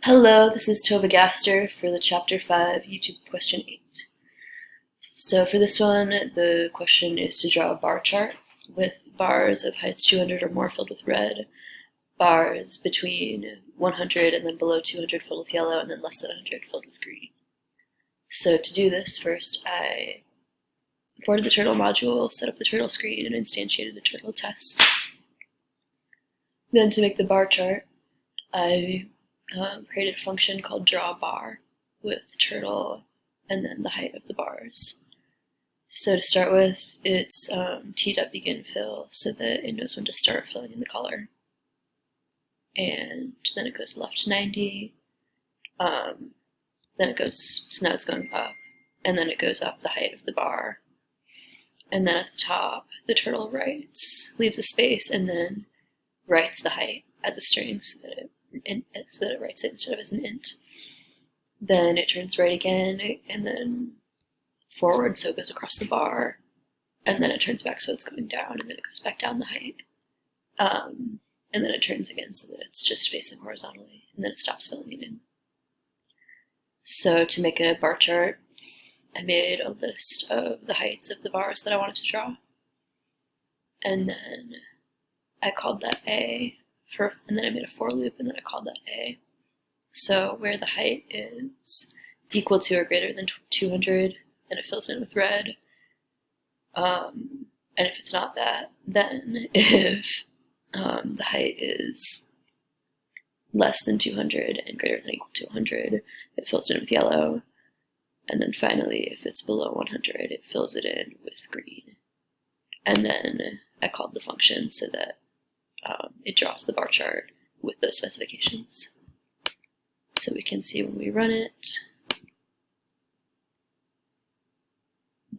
Hello, this is Tova Gaster for the Chapter 5 YouTube question 8. So for this one, the question is to draw a bar chart with bars of heights 200 or more filled with red, bars between 100 and then below 200 filled with yellow, and then less than 100 filled with green. So to do this, first I imported the turtle module, set up the turtle screen, and instantiated the turtle test. Then to make the bar chart, I created a function called drawBar with turtle and then the height of the bars. So to start with, it's teed up begin fill so that it knows when to start filling in the color. And then it goes left 90, then it goes, so now it's going up, and then it goes up the height of the bar. And then at the top, the turtle writes, leaves a space, and then writes the height as a string so that it writes it instead of as an int. Then it turns right again, and then forward so it goes across the bar, and then it turns back so it's going down, and then it goes back down the height. And then it turns again so that it's just facing horizontally, and then it stops filling it in. So to make a bar chart, I made a list of the heights of the bars that I wanted to draw, and then I called that A, and then I made a for loop, and then I called that A. So where the height is equal to or greater than 200, then it fills in with red. And if it's not that, then if the height is less than 200 and greater than or equal to 100, it fills in with yellow. And then finally, if it's below 100, it fills it in with green. And then I called the function so that it draws the bar chart with those specifications. So we can see when we run it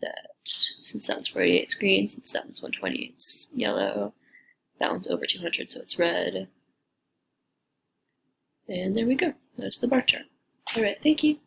that since that one's 48, it's green, since that one's 120, it's yellow, that one's over 200, so it's red. And there we go. There's the bar chart. All right, thank you.